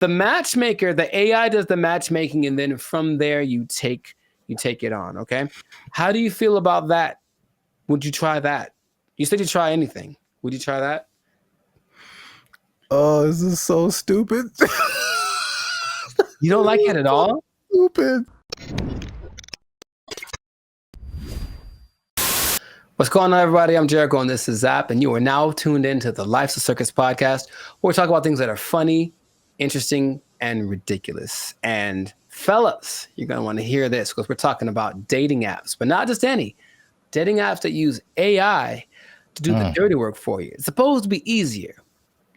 The matchmaker, the AI does the matchmaking, and then from there you take it on. Okay. How do you feel about that? Would you try that? You said you try anything. Would you try that? Oh, this is so stupid. You don't like it at all? Stupid. What's going on, everybody? I'm Jericho, and this is Zap, and you are now tuned into the Life's a Circus podcast, where we talk about things that are funny, interesting, and ridiculous. And fellas, you're going to want to hear this because we're talking about dating apps, but not just any. Dating apps that use AI to do the dirty work for you. It's supposed to be easier.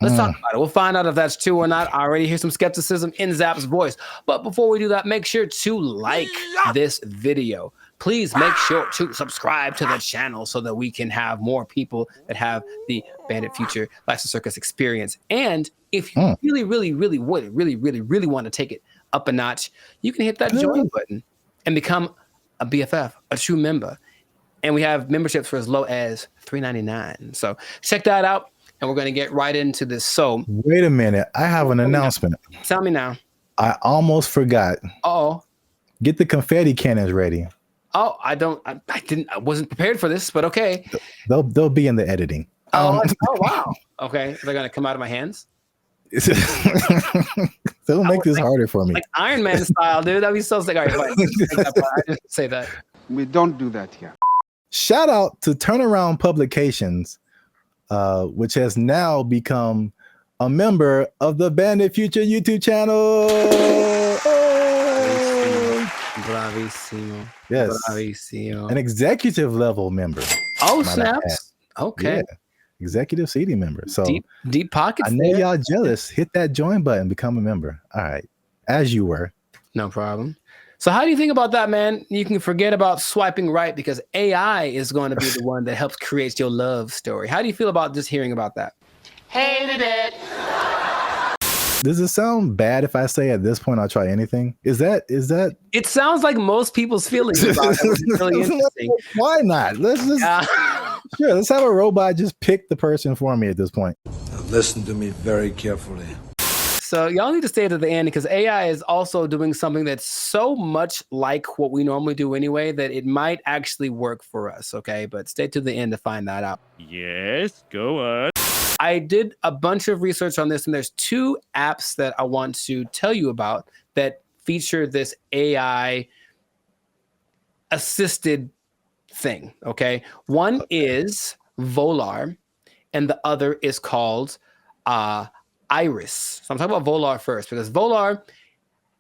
Let's talk about it. We'll find out if that's true or not. I already hear some skepticism in Zap's voice. But before we do that, make sure to like this video. Please make sure to subscribe to the channel so that we can have more people that have the Bandit Future Life's a Circus experience. And if you really want to take it up a notch, you can hit that join button and become a BFF, a true member. And we have memberships for as low as $3.99. So check that out. And we're going to get right into this. So wait a minute. I have an announcement. Tell me now. I almost forgot. Oh, get the confetti cannons ready. Oh, I wasn't prepared for this, but okay. They'll be in the editing. Oh wow. Okay. They're going to come out of my hands. They'll make this harder for me. Like Iron Man style, dude. That'd be so sick. All right, fine. I didn't say that. We don't do that here. Shout out to Turnaround Publications, which has now become a member of the Bandit Future YouTube channel. Bravissimo. Yes. Bravissimo. An executive level member. Oh, snaps. Okay. Yeah. Executive seating member. So deep pockets. I know y'all jealous. Hit that join button, become a member. All right. As you were. No problem. So how do you think about that, man? You can forget about swiping right because AI is going to be the one that helps create your love story. How do you feel about just hearing about that? Hated it. Does it sound bad if I say at this point I'll try anything? Is that? It sounds like most people's feelings about it. It's really interesting. Why not? Let's just sure. Let's have a robot just pick the person for me at this point. Listen to me very carefully. So y'all need to stay to the end because AI is also doing something that's so much like what we normally do anyway that it might actually work for us, okay? But stay to the end to find that out. Yes, go on. I did a bunch of research on this, and there's two apps that I want to tell you about that feature this AI assisted thing, okay? One is Volar, and the other is called Iris. So I'm talking about Volar first because Volar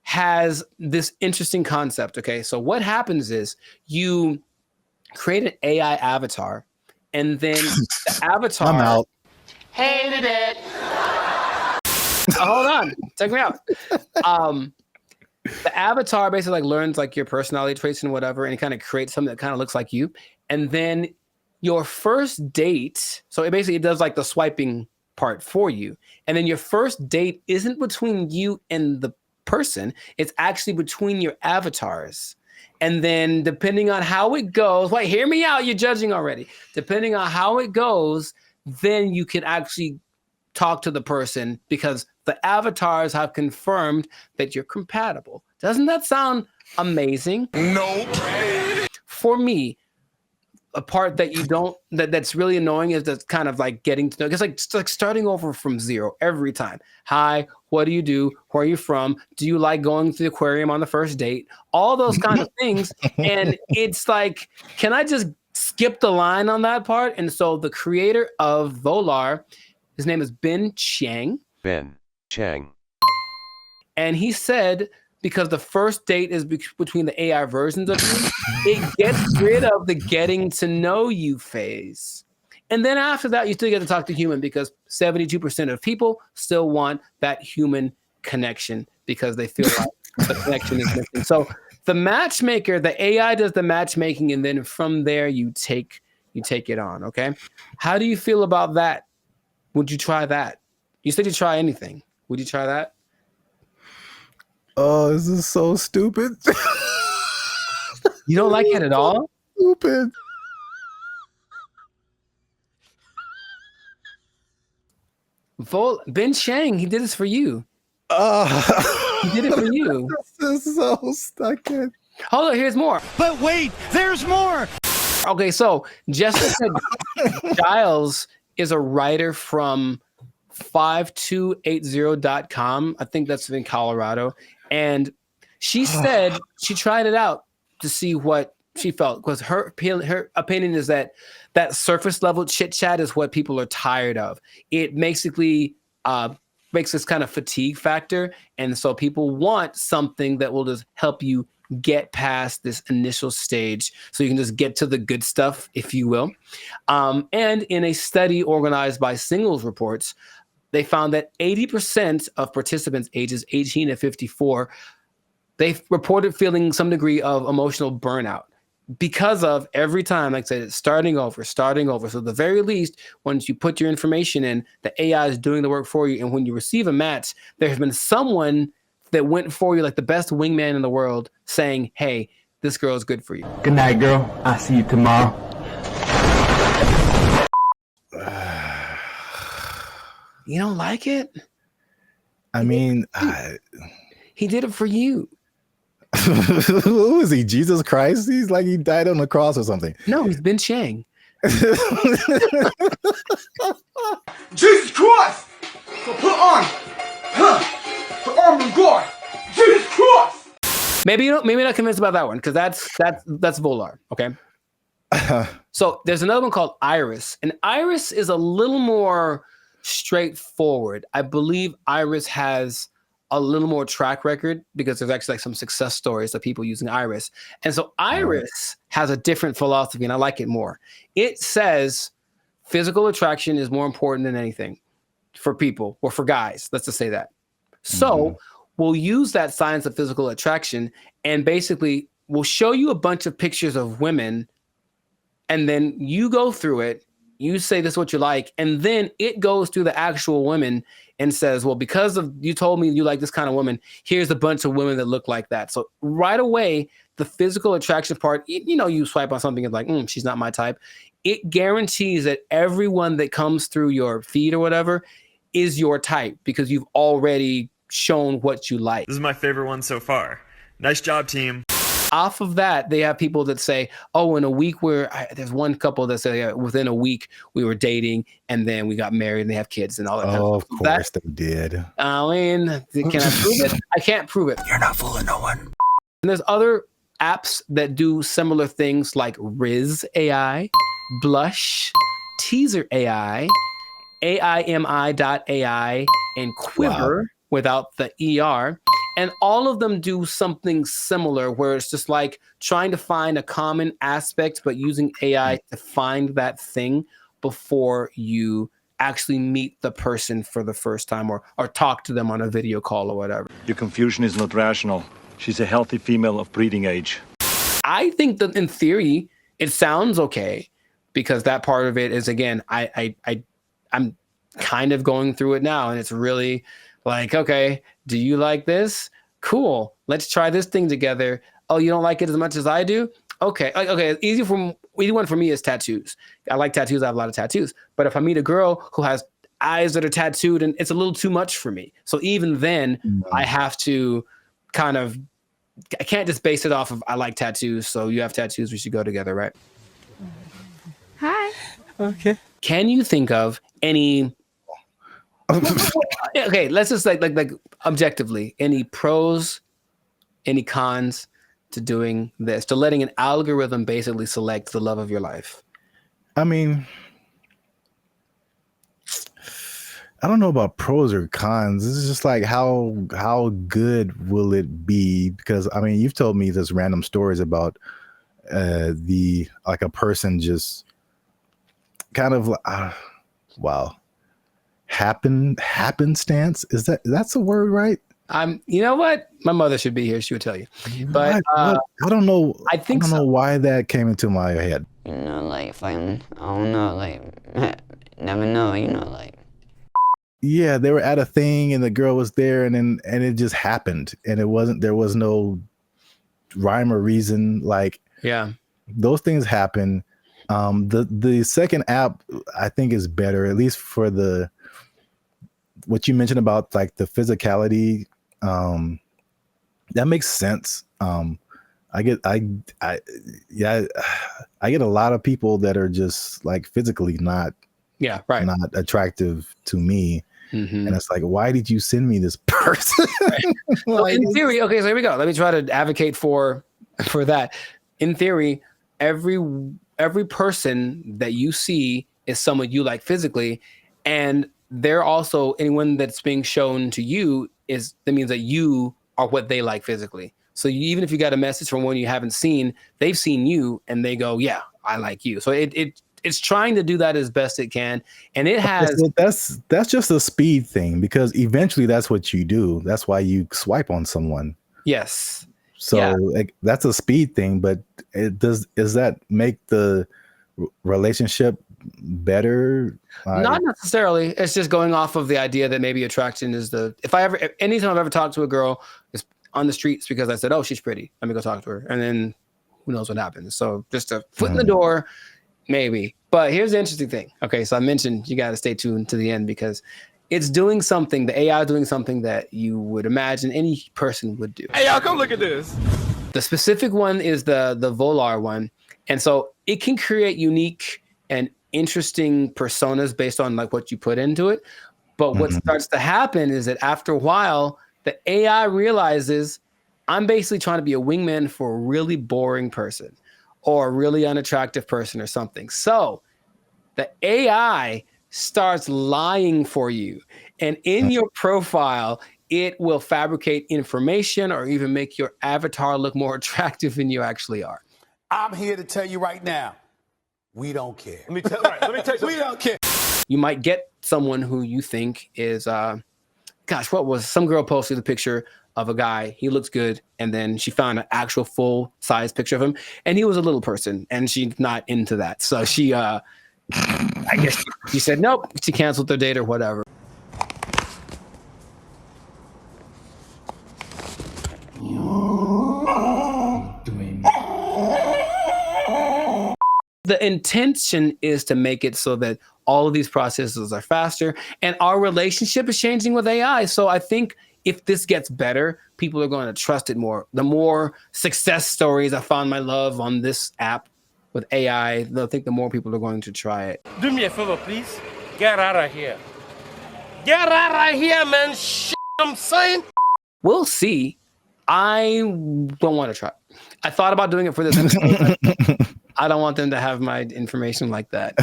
has this interesting concept. Okay, so what happens is you create an AI avatar, and then the avatar. I'm out. Hated it. Hold on, check me out. The avatar basically like learns like your personality traits and whatever, and it kind of creates something that kind of looks like you. And then your first date, so it does like the swiping part for you. And then your first date isn't between you and the person, it's actually between your avatars. And then depending on how it goes, wait, hear me out, you're judging already. Depending on how it goes, then you can actually talk to the person because the avatars have confirmed that you're compatible. Doesn't that sound amazing? No. For me, a part that you don't that's really annoying is that's kind of like getting to know. It's like starting over from zero every time. Hi, what do you do? Where are you from? Do you like going to the aquarium on the first date? All those kind of things. And it's like, can I just skip the line on that part? And so the creator of Volar, his name is Ben Chang. Ben Chang. And he said, because the first date is between the AI versions of you, it gets rid of the getting to know you phase. And then after that, you still get to talk to human because 72% of people still want that human connection because they feel like the connection is missing. So the matchmaker, the AI does the matchmaking, and then from there you take it on, okay? How do you feel about that? Would you try that? You said you try anything. Would you try that? Oh, this is so stupid. You don't like it at all? Stupid. Ben Chang, he did this for you. He did it for you. This is so stuck in. Hold on, here's more. But wait, there's more. Okay, so Jessica Giles is a writer from 5280.com. I think that's in Colorado. And she said she tried it out to see what she felt, because her opinion is that surface level chit chat is what people are tired of. It basically makes this kind of fatigue factor. And so people want something that will just help you get past this initial stage so you can just get to the good stuff, if you will. And in a study organized by Singles Reports, they found that 80% of participants ages 18 to 54, they've reported feeling some degree of emotional burnout because of every time, like I said, it's starting over. So at the very least, once you put your information in, the AI is doing the work for you. And when you receive a match, there has been someone that went for you like the best wingman in the world saying, hey, this girl is good for you. Good night, girl. I'll see you tomorrow. You don't like it? I mean, he did it for you. who is he? Jesus Christ? He's like he died on the cross or something. No, he's Ben Chang. Jesus Christ! So put on the armor of God. Jesus Christ! Maybe not convinced about that one, because that's Volar. Okay. So there's another one called Iris, and Iris is a little more straightforward. I believe Iris has a little more track record because there's actually like some success stories of people using Iris. And so Iris has a different philosophy, and I like it more. It says physical attraction is more important than anything for people, or for guys. Let's just say that. So we'll use that science of physical attraction, and basically we'll show you a bunch of pictures of women, and then you go through it. You say this is what you like, and then it goes through the actual women and says, well, because of you told me you like this kind of woman, here's a bunch of women that look like that. So right away, the physical attraction part, you swipe on something and like, she's not my type. It guarantees that everyone that comes through your feed or whatever is your type, because you've already shown what you like. This is my favorite one so far. Nice job, team. Off of that, they have people that say, oh, in a week there's one couple that say within a week we were dating and then we got married and they have kids and all that. Oh, of course they did. I mean, can I prove it? I can't prove it. You're not fooling no one. And there's other apps that do similar things like Riz AI, Blush, Teaser AI, aimi.ai, and Quiver without the ER. And all of them do something similar where it's just like trying to find a common aspect, but using AI to find that thing before you actually meet the person for the first time or talk to them on a video call or whatever. Your confusion is not rational. She's a healthy female of breeding age. I think that in theory, it sounds okay, because that part of it is, again, I'm kind of going through it now, and it's really like, okay, do you like this? Cool. Let's try this thing together. Oh, you don't like it as much as I do? Okay. Okay. Easy one for me is tattoos. I like tattoos. I have a lot of tattoos. But if I meet a girl who has eyes that are tattooed, and it's a little too much for me. So even then, I have to I can't just base it off of I like tattoos, so you have tattoos, we should go together, right? Hi. Okay. Can you think of any okay, let's just like objectively, any pros, any cons to doing this, to letting an algorithm basically select the love of your life? I mean, I don't know about pros or cons. This is just like how good will it be? Because I mean, you've told me this random stories about a person just kind of happenstance. That's a word, right? You know what? My mother should be here. She would tell you. But I don't know. I don't know why that came into my head. Like if I don't know, like never know, like. Yeah, they were at a thing and the girl was there, and it just happened, and there was no rhyme or reason. Like, yeah, those things happen. The second app I think is better, at least for the what you mentioned about like the physicality, that makes sense. I get I get a lot of people that are just like physically not attractive to me. Mm-hmm. And it's like, why did you send me this person? Well, in theory, okay, so here we go. Let me try to advocate for that. In theory, every person that you see is someone you like physically, and they're also anyone that's being shown to you that means that you are what they like physically. So even if you got a message from one you haven't seen, they've seen you and they go, yeah, I like you. So it's trying to do that as best it can. And it has that's just a speed thing, because eventually that's what you do. That's why you swipe on someone. Yes. So like, that's a speed thing, but does that make the relationship better? Not necessarily. It's just going off of the idea that maybe attraction is anytime I've ever talked to a girl it's on the streets because I said, oh, she's pretty, let me go talk to her. And then who knows what happens. So just a foot in the door, maybe. But here's the interesting thing. Okay, so I mentioned you got to stay tuned to the end because it's doing something, the AI is doing something that you would imagine any person would do. Hey, y'all, come look at this. The specific one is the Volar one. And so it can create unique and interesting personas based on like what you put into it. But what starts to happen is that after a while, the AI realizes I'm basically trying to be a wingman for a really boring person or a really unattractive person or something. So the AI starts lying for you. And in your profile, it will fabricate information or even make your avatar look more attractive than you actually are. I'm here to tell you right now, we don't care. Let me tell you. We don't care. You might get someone who you think is, some girl posted a picture of a guy, he looks good, and then she found an actual full size picture of him, and he was a little person, and she's not into that. So she, I guess she said, nope, she canceled their date or whatever. The intention is to make it so that all of these processes are faster, and our relationship is changing with AI. So I think if this gets better, people are going to trust it more. The more success stories I found my love on this app with AI, they'll think the more people are going to try it. Do me a favor, please. Get out of here. Get out of here, man. I'm saying. We'll see. I don't want to try. I thought about doing it for this episode. I don't want them to have my information like that.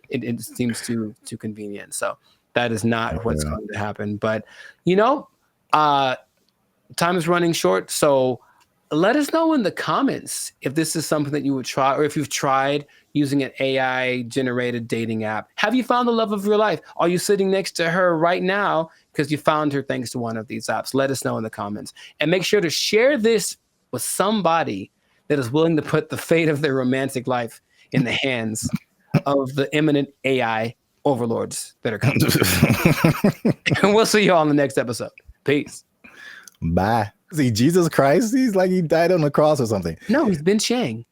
It seems too convenient. So that is not what's going to happen. But, time is running short. So let us know in the comments if this is something that you would try, or if you've tried using an AI-generated dating app. Have you found the love of your life? Are you sitting next to her right now because you found her thanks to one of these apps? Let us know in the comments. And make sure to share this with somebody that is willing to put the fate of their romantic life in the hands of the imminent AI overlords that are coming. And we'll see you all in the next episode. Peace. Bye. See, Jesus Christ, he's like he died on the cross or something. No, he's been Chang.